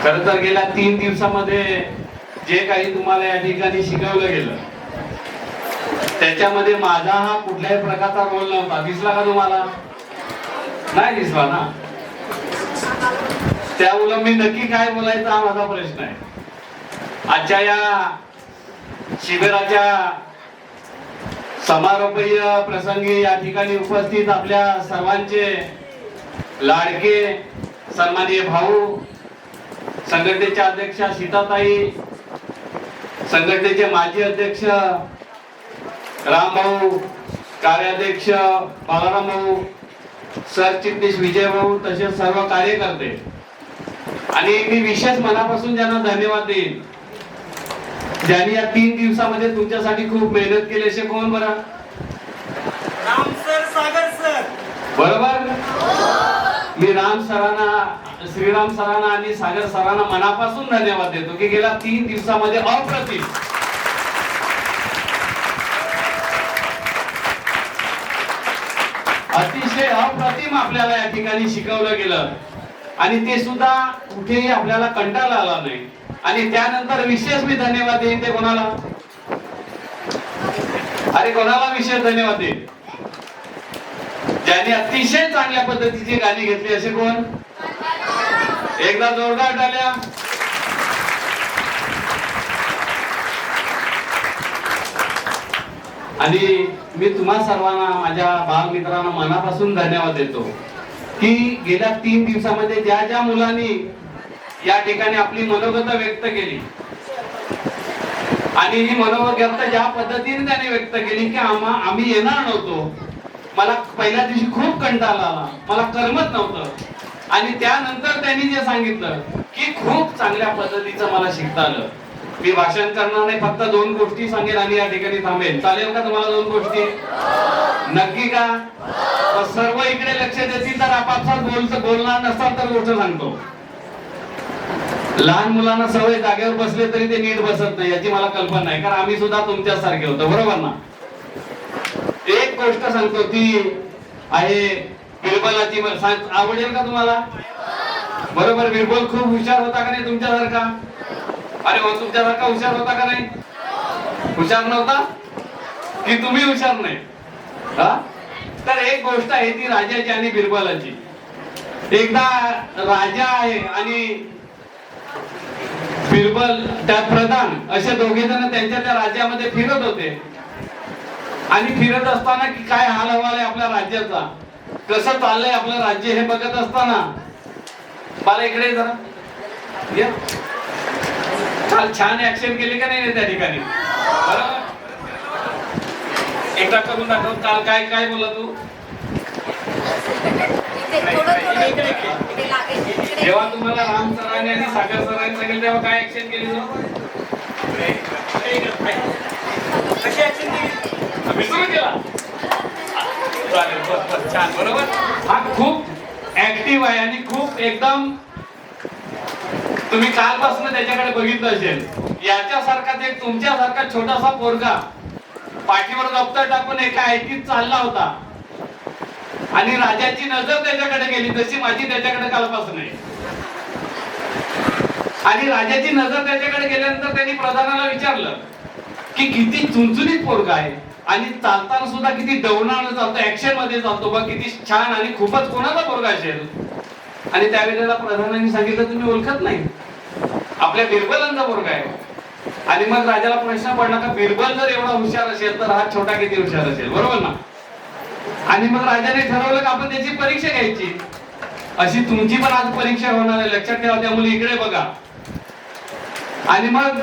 खर तर गेल्या 3 दिवसामध्ये जे काही तुम्हाला या ठिकाणी शिकवलं गेलं त्याच्यामध्ये माझा हा कुठल्याही प्रकारचा रोल नव्हता. दिसला का तुम्हाला? नाही दिसला ना. त्यामुळे मी नक्की काय बोलायचं हा माझा प्रश्न आहे. आजच्या या शिबिराच्या समारोपीय प्रसंगी या ठिकाणी उपस्थित आपल्या सर्वांचे लाडके सन्माननीय भाऊ, संघटनेचे अध्यक्ष सीताताई, संघटनेचे माजी अध्यक्ष रामभाऊ, कार्याध्यक्ष बालाराम भाऊ, सरचिटणीस विजय भाऊ, तसेच सर्व कार्यकर्ते. आणि मी विशेष मनापासून ज्यांना धन्यवाद देईन, ज्यांनी या 3 दिवसामध्ये तुमच्यासाठी खूप मेहनत केली. असे कोण बरं? राम सर, सागर सर. बरोबर. मी राम सरांना, श्रीराम सरांना आणि सागर सरांना मनापासून धन्यवाद देतो की गेल्या 3 दिवसामध्ये अप्रतिम अतिशय अप्रतिम आपल्याला या ठिकाणी शिकवलं गेलं आणि ते सुद्धा कुठेही आपल्याला कंटाळा आला नाही. आणि त्यानंतर विशेष मी धन्यवाद देईन ते कोणाला? अरे कोणाला विशेष धन्यवाद देईन? ज्यांनी अतिशय चांगल्या पद्धतीची गाणी घेतली. असे कोण? एकदा जोरदार टाळ्या. आणि मी तुम्हा सर्वांना, माझ्या बालमित्रांना मनापासून धन्यवाद देतो की गेल्या 3 दिवसामध्ये ज्या ज्या मुलांनी या ठिकाणी आपली मनोगत व्यक्त केली आणि ही मनोगत ज्या पद्धतीने त्यांनी व्यक्त केली की आम्ही येणार नव्हतो, मला पहिल्या दिवशी खूप कंटाळा आला, मला करमत नव्हतं, आणि त्यानंतर त्यांनी जे सांगितलं की खूप चांगल्या पद्धतीचं मला शिकता आलं. मी भाषण करणार नाही, फक्त 2 गोष्टी सांगेल आणि या ठिकाणी थांबेल. चालेल का तुम्हाला? 2 गोष्टी नक्की का? सर्व इकडे लक्ष देतील तर आपापसात बोलणार नसतात तर गोष्ट सांगतो. लहान मुलांना सवय जागेवर बसले तरी ते नीट बसत नाही याची मला कल्पना नाही, कारण आम्ही सुद्धा तुमच्या सारखे होतो. बरोबर ना? एक गोष्ट सांगतो ती आहे बिरबलाची. आवडेल का तुम्हाला? बरोबर. बिरबल खूप हुशार होता का नाही तुमच्यासारखा? अरे हो, तुमच्यासारखा हुशार होता का नाही? हुशार नव्हता की तुम्ही हुशार नाही? तर एक गोष्ट आहे ती राजाची आणि बिरबलाची. एकदा राजा आहे आणि बिरबल त्यात प्रधान असे दोघे जण त्यांच्या त्या राज्यामध्ये फिरत होते. आणि फिरत असताना की काय हाल हवाल आहे आपल्या राज्याचा, कसं चाललंय आपलं राज्य हे बघत असताना, मला इकडे जरा या. काल छान ऍक्शन केली का नाही त्या ठिकाणी? बरोबर. एकदा करून दाखव. काल काय काय बोला तू? जेव्हा तुम्हाला राम सरांनी आणि सागर सरांनी सांगितलं तेव्हा काय ऍक्शन केली तू? कशी ऍक्शन केली? विसरून गेला? चालेल, बस छान. बरोबर. हा खूप ऍक्टिव्ह आहे आणि खूप एकदम, तुम्ही कालपासून त्याच्याकडे बघितलं असेल. याच्यासारखाच एक तुमच्यासारखा छोटासा पोरगा पाठीवर दप्तर टाकून एका आयटीत चालला होता आणि राजाची नजर त्याच्याकडे गेली, तशी माझी त्याच्याकडे कालपासून आहे. आणि राजाची नजर त्याच्याकडे गेल्यानंतर त्यांनी प्रधानाला विचारलं की किती चुणचुणीत पोरगा आहे आणि चालताना सुद्धा किती डवणानं चालतो, ऍक्शन मध्ये चालतो, बघ किती छान, आणि खूपच कोणाचा पोरगा असेल. आणि त्यावेळेला प्रधानांनी सांगितलं तुम्ही ओळखत नाही, आपल्या बिरबलांचा पोरगा आहे. आणि मग राजाला प्रश्न पडला का बिरबल जर एवढा हुशार असेल तर हा छोटा किती हुशार असेल? बरोबर ना? आणि मग राजाने ठरवलं की आपण त्याची परीक्षा घ्यायची. अशी तुमची पण आज परीक्षा होणार आहे, लक्षात ठेवा. त्यामुळे इकडे बघा. आणि मग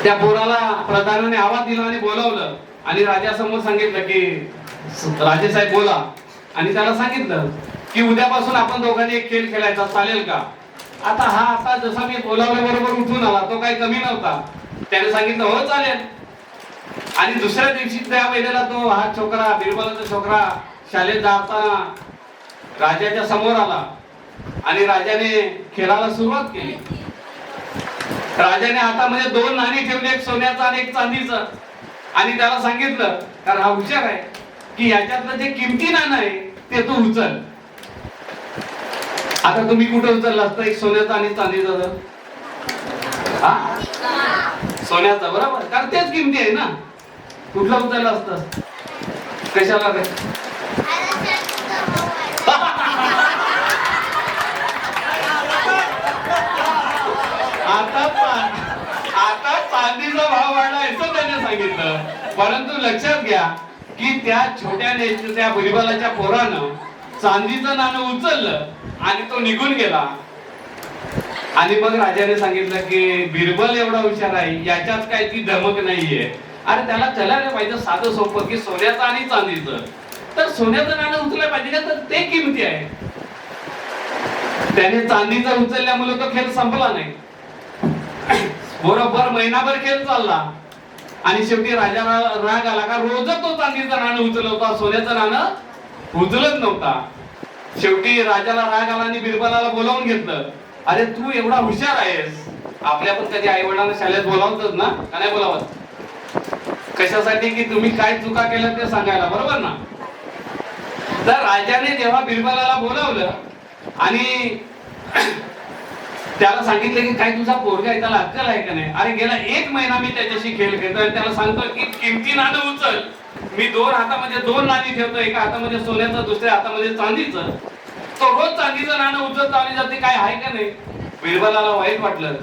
त्या पोराला प्रधानाने आवाज दिला आणि बोलावलं आणि राजासमोर सांगितलं की राजेसाहेब बोला. आणि त्याला सांगितलं की उद्यापासून आपण दोघांनी एक खेळ खेळायचा, चालेल का? आता जसा मी बोलावल्या बरोबर उठून आला, तो काही कमी नव्हता. त्याने सांगितलं हो चालेल. आणि दुसऱ्या दिवशी त्या वेळेला तो हा छोकरा, बिरबलाचा छोकरा, शाळेत जाताना राजाच्या समोर आला आणि राजाने खेळाला सुरुवात केली. राजाने हातामध्ये 2 नाणी ठेवली, एक सोन्याचं आणि एक चांदीचं. आणि त्याला सांगितलं, कारण हा हुशार आहे, की याच्यातलं जे किमती नाणं आहे ते तू उचल. आता तुम्ही कुठे उचलला असतं एक सोन्याचा आणि चांदीचा दर? हा, सोन्याचा, बरोबर, कारण तेच किमती आहे ना. कुठला उचलला असतं? कशाला रे? आता चांदीचा भाव वाढला असं त्याने सांगितलं. परंतु लक्षात घ्या की त्या छोट्या त्या बिरबलाच्या पोरानं चांदीचं नाणं उचललं आणि तो निघून गेला. आणि मग राजाने सांगितलं की बिरबल एवढा हुशार आहे, याच्यात काय ती धमक नाहीये. अरे त्याला चलायला पाहिजे साधं सोपं की सोन्याचं आणि चांदीचं. तर सोन्याचं नाणं उचलायला पाहिजे का, तर ते किमती आहे. त्याने चांदीचं उचलल्यामुळे तो खेळ संपला नाही. बरोबर महिनाभर खेळ चालला आणि शेवटी राजाला राग आला का रोजच तो चांदीचं नाणं उचलत होता, सोन्याचं नाणं उचलत नव्हता. शेवटी राजाला राग आला आणि बिरबलाला बोलावून घेतलं. अरे तू एवढा हुशार आहेस, आपल्या पण कधी आई वडिलांना शाळेत बोलावतच ना, का नाही बोलावत? कशासाठी? की तुम्ही काय चुका केल्या ते सांगायला, बरोबर ना. तर राजाने जेव्हा बिरबलाला बोलावलं आणि त्याला सांगितलं की काय तुझा पोरगा आहे, त्याला अक्कल आहे का नाही? अरे गेला 1 महिना मी त्याच्याशी खेळ खेळतोय, त्याला सांगतो की किमती नाणं उचल. मी 2 हातामध्ये 2 नाणी ठेवतो, एका हातामध्ये सोन्याचं, दुसऱ्या हातामध्ये चांदीचं. तो रोज चांदीचं नाणं उचलतो आणि जाते, काय आहे का नाही? बिरबलाला वाईट वाटलं.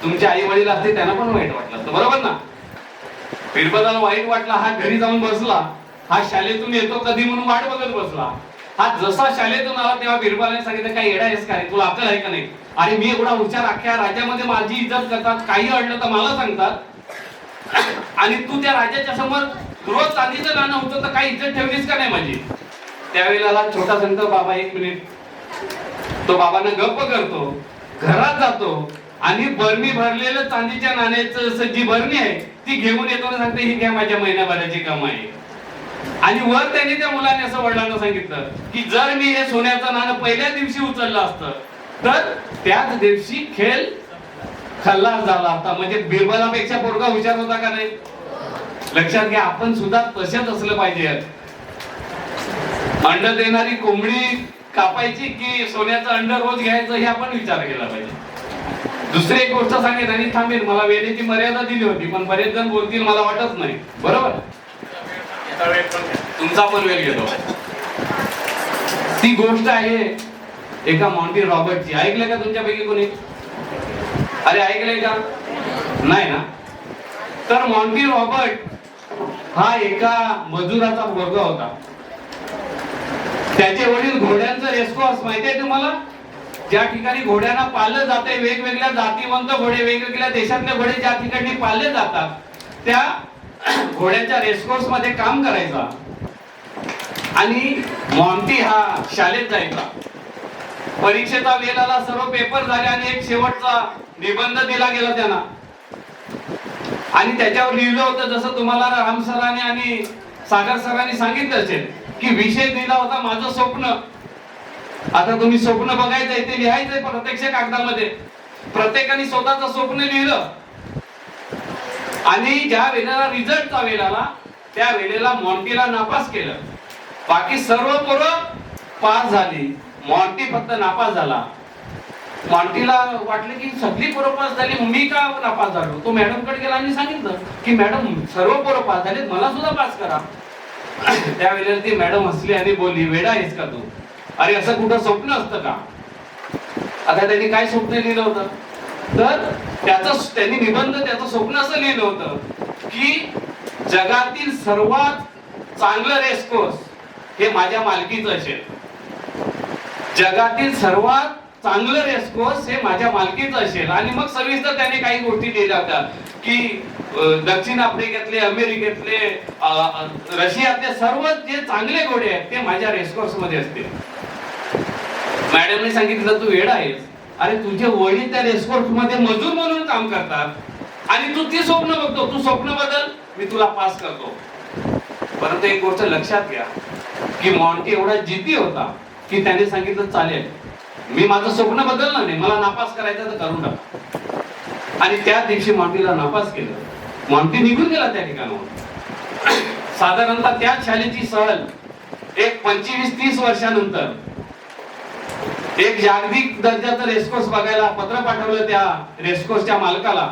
तुमचे आई वडील असते त्यांना पण वाईट वाटलं, बरोबर ना. बिरबलाला वाईट वाटलं. हा घरी जाऊन बसला. हा शाळेतून येतो कधी म्हणून वाट बघत बसला. हा जसा शाळेतून आला तेव्हा बिरबलाने सांगितलं, काय येडा आहेस का रे, तुला अक्कल आहे का नाही? अरे मी एवढा हुशार, अख्ख्या राज्यामध्ये माझी इज्जत करतात, काही अडलं तर मला सांगतात, आणि तू त्या राजाच्या समोर रोज चांदीचं नाणं होतं, तर काही इज्जत ठेवलीस का नाही माझी? त्यावेळेला छोटा संत बाबा 1 मिनिट, तो बाबांना गप्प करतो, घरात जातो आणि बरणी भरलेलं चांदीच्या नाण्याचं जी बरणी आहे ती घेऊन येतो आणि सांगते, ही घ्या माझ्या महिन्याभराची कमाई. आणि वर त्यांनी त्या मुलाने असं वडिलांना सांगितलं की जर मी हे सोन्याचं नाणं पहिल्या दिवशी उचललं असतं तर त्याच दिवशी खेळ खल्लास झाला असता. म्हणजे बिरबलापेक्षा पोरगा हुशार होता का नाही? लक्षात घ्या, आपण सुद्धा तसेच असलं पाहिजे. अंड देणारी कोंबडी कापायची की सोन्याचं अंड रोज घ्यायचं, हे आपण विचार केला पाहिजे. दुसरी एक गोष्ट सांगेन आणि थांबेन. मला वेळेची मर्यादा दिली होती, पण बरेच जण बोलतील मला वाटत नाही, बरोबर. तुमचा पण वेळ घेतो. ती गोष्ट आहे एका मॉन्टी रॉबर्टची. ऐकलंय का तुमच्यापैकी कोणी? अरे ऐकलंय का? नाही ना. तर मॉन्टी रॉबर्ट हा एका मजुराचा पोरगा होता. त्याचे वडील घोड्यांचं रेसकोर्स माहिती आहे तुम्हाला? ज्या ठिकाणी घोड्यांना पाळलं जाते, वेगवेगळ्या जातीवंत घोडे, वेगवेगळ्या देशातले घोडे ज्या ठिकाणी पाळले जातात, त्या घोड्याच्या रेसकोर्स मध्ये काम करायचा. आणि मॉन्टी हा शाळेत जायचा. परीक्षेचा वेळ आला, सर्व पेपर झाले आणि एक शेवटचा निबंध दिला गेला त्यांना. आणि त्याच्यावर लिहिलं होतं, जसं तुम्हाला राम सरांनी आणि सागर सरांनी सांगितलं असेल की विषय दिला होता माझं स्वप्न. आता तुम्ही स्वप्न बघायचंय, ते लिहायचंय प्रत्यक्ष कागदामध्ये. प्रत्येकाने स्वतःचं स्वप्न लिहिलं. आणि ज्या वेळेला रिझल्टचा वेळ आला त्या वेळेला मॉन्टीला नापास केलं. बाकी सर्व पोरं पास झाली, मॉन्टी फक्त नापास झाला. मॉन्टीला वाटलं की सगळी पोरं पास झाली, मी का नापास झालो? तो मॅडम कडे गेला आणि सांगितलं की मॅडम सर्व पोरं पास झाले, मला सुद्धा पास करा. त्यावेळेला ती मॅडम हसली आणि बोलली, वेडा आहेस का तू? अरे असं कुठं स्वप्न असतं का? आता त्यांनी काय स्वप्न लिहिलं होतं? तर त्यांनी निबंध, त्याचं स्वप्न असं लिहिलं होतं की जगातील सर्वात चांगलं रेसकोर्स हे माझ्या मालकीचं असेल. जगातील सर्वात चांगलं रेसकोर्स हे माझ्या मालकीचं असेल. आणि मग सविस्तर त्याने काही गोष्टी लिहिल्या होत्या की दक्षिण आफ्रिकेतले, अमेरिकेतले, रशियातले सर्व जे चांगले घोडे आहेत ते माझ्या रेसकोर्स मध्ये असतील. मॅडमने सांगितलं, तू वेडा आहेस. अरे तुझे वडील त्या रेसकोर्स मध्ये मजूर म्हणून काम करतात आणि तू ती स्वप्न बघतो. तू स्वप्न बदल, मी तुला पास करतो. परंतु एक गोष्ट लक्षात घ्या की मॉन्टी एवढा जिद्दी होता की त्याने सांगितलं, चालेल, मी माझं स्वप्न बदललं नाही, मला नापास करायचं तर करून टाक. आणि त्या दिवशी मॉन्टीला नापास केलं. मॉन्टी निघून गेला त्या ठिकाणावर. साधारणतः त्या शाळेची सहल एक 25-30 वर्षानंतर एक जागतिक दर्जाचं रेसकोर्स बघायला पत्र पाठवलं त्या रेसकोर्सच्या मालकाला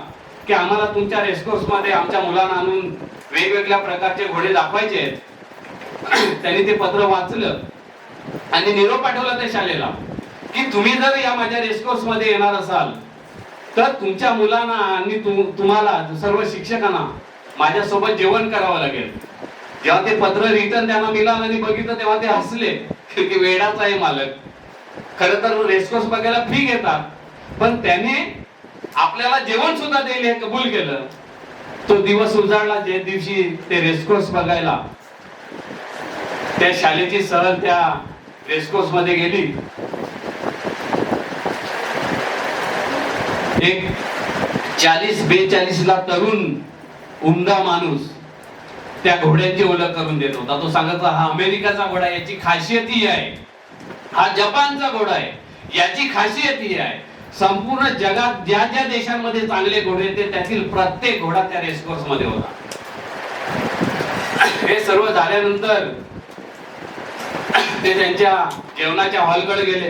की आम्हाला तुमच्या रेसकोर्स मध्ये आमच्या मुलांना आणून वेगवेगळ्या प्रकारचे घोडे दाखवायचे आहेत. त्यांनी ते पत्र वाचलं आणि निरोप पाठवला त्या शाळेला की तुम्ही जर या माझ्या रेसकोर्स मध्ये येणार असाल तर तुमच्या मुलांना आणि तुम्हाला सर्व शिक्षकांना माझ्यासोबत जेवण करावं लागेल. जेव्हा ते पत्र रिटर्न त्यांना मिळालं आणि बघितलं तेव्हा ते हसले की वेडाचा आहे मालक. खरं तर रेसकोर्स बघायला फ्री घेतात, पण त्याने आपल्याला जेवण सुद्धा देईल हे कबूल केलं. तो दिवस उजाडला जे दिवशी ते रेसकोर्स बघायला त्या शाळेची सहल त्या रेसकोर्स मध्ये गेली. एक 40-42 ला तरुण उमदा माणूस त्या घोड्याची ओळख करून देत होता. तो सांगत होता, हा अमेरिकाचा घोडा, याची खासियत ही आहे. हा जपानचा घोडा आहे, याची खासियत ही आहे. संपूर्ण जगात ज्या ज्या देशांमध्ये चांगले घोडे होते त्यातील प्रत्येक घोडा त्या रेसकोर्स मध्ये होता. हे सर्व झाल्यानंतर ते त्यांच्या जेवणाच्या हॉलकडे गेले.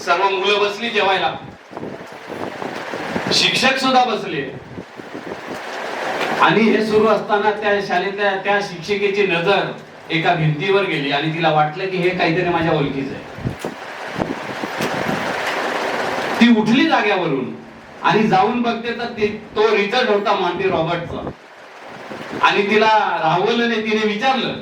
सर्व मुलं बसली जेवायला, शिक्षक सुद्धा बसले. आणि हे सुरू असताना त्या शाळेतल्या त्या शिक्षिकेची नजर एका भिंतीवर गेली आणि तिला वाटलं की हे काहीतरी माझ्या ओळखीचं आहे. ती उठली जाग्यावरून आणि जाऊन बघते तर तो रिचर्ड होता मॉन्टी रॉबर्टचा. आणि तिला राहवलं नाही. तिने विचारलं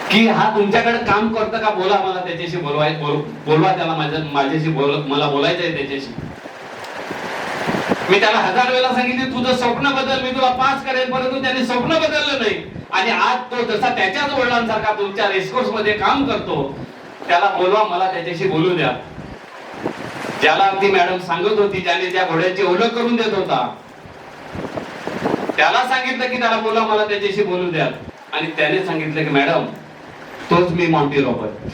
की हा तुमच्याकडे काम करतं का, बोला, मला त्याच्याशी बोलवा त्याला, माझ्याशी मला बोलायचं आहे त्याच्याशी. मी त्याला 1000 वेळा सांगितले तुझं स्वप्न बदल, मी तुला पास करेन, परंतु त्याने स्वप्न बदललं नाही. आणि आज तो जसा त्याच्याच वडिलांसारखा तुमच्या रेसकोर्स मध्ये काम करतो. त्याला बोलवा, मला त्याच्याशी बोलू द्या. ज्याला ती मॅडम सांगत होती, ज्याने त्या घोड्याची ओळख करून देत होता, त्याला सांगितलं की त्याला बोलवा, मला त्याच्याशी बोलू द्या. आणि त्याने सांगितलं की मॅडम, तोच मी मॉन्टी रॉबर्ट.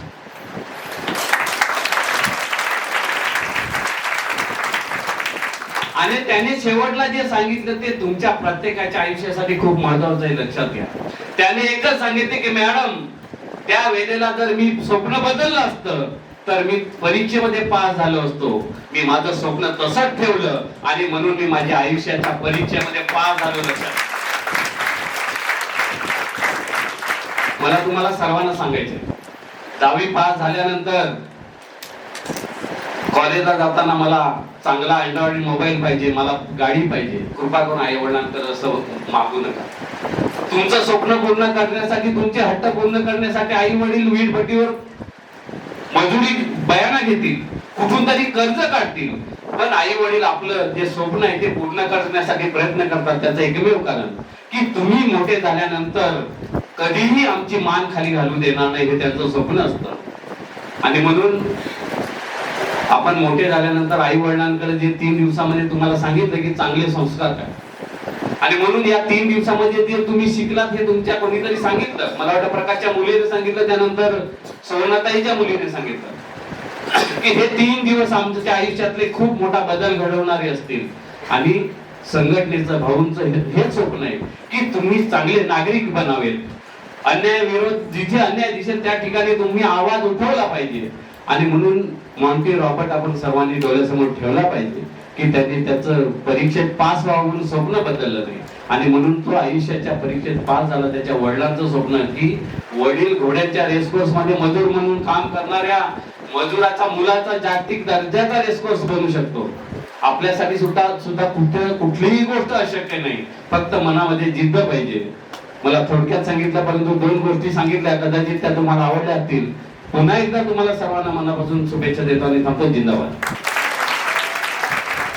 आणि त्याने शेवटला जे सांगितलं ते तुमच्या प्रत्येकाच्या आयुष्यासाठी खूप महत्वाचं आहे, लक्षात घ्या. त्याने एकच सांगितले की मॅडम, त्या वेळेला जर मी स्वप्न बदललं असतं तर मी परीक्षेमध्ये पास झालो असतो. मी माझं स्वप्न तसंच ठेवलं आणि म्हणून मी माझ्या आयुष्याच्या परीक्षेमध्ये पास झालो. लक्षात. मला तुम्हाला सर्वांना सांगायचं, 10वी पास झाल्यानंतर कॉलेजला जाताना मला चांगला अँड्रॉइड मोबाईल पाहिजे, मला गाडी पाहिजे. कृपा करून आई वडिलांकडे असं मागू नका. तुमचं स्वप्न पूर्ण करण्यासाठी, तुमचे हट्ट पूर्ण करण्यासाठी आई वडील वीटभट्टीवर मजुरी बयाना घेतील, कुठून तरी कर्ज काढतील, पण आई वडील आपलं जे स्वप्न आहे ते पूर्ण करण्यासाठी प्रयत्न करतात. त्याचं एकमेव कारण की तुम्ही मोठे झाल्यानंतर कधीही आमची मान खाली घालू देणार नाही, हे त्यांचं स्वप्न असतं. आणि म्हणून आपण मोठे झाल्यानंतर आई वडिलांकडे जे 3 दिवसामध्ये तुम्हाला सांगितलं की चांगले संस्कार काय, आणि म्हणून या 3 दिवसामध्ये जे तुम्ही शिकलात हे तुमच्या कोणीतरी सांगितलं. मला वाटतं प्रकाशच्या मुलीने सांगितलं, त्यानंतर सोनाताईच्या मुलीने सांगितलं की हे 3 दिवस आमच्या आयुष्यातले खूप मोठा बदल घडवणारे असतील. आणि संघटनेचं, भाऊंचं हेच स्वप्न आहे की तुम्ही चांगले नागरिक बनावेत. अन्याय विरोध, जिथे अन्याय दिसेल त्या ठिकाणी तुम्ही आवाज उठवला पाहिजे. आणि म्हणून मॉन्टी रॉबर्ट आपण सर्वांनी डोळ्यासमोर ठेवला पाहिजे की त्यांनी त्याचं परीक्षेत पास व्हावं म्हणून स्वप्न बदललं नाही. आणि म्हणून तो आयुष्याच्या परीक्षेत पास झाला. त्याच्या वडिलांचं स्वप्न की वडील घोड्याच्या रेसकोर्स मध्ये मजूर म्हणून काम करणाऱ्या मजुराचा मुलाचा जागतिक दर्जाचा रेसकोर्स बनू शकतो. आपल्यासाठी सुद्धा कुठलीही गोष्ट अशक्य नाही, फक्त मनामध्ये जिद्द पाहिजे. मला थोडक्यात सांगितलं, परंतु 2 गोष्टी सांगितल्या, कदाचित त्या तुम्हाला आवडल्या असतील. पुन्हा एकदा तुम्हाला सर्वांना मनापासून शुभेच्छा देतो आणि थांबतो. जिंदाबाद.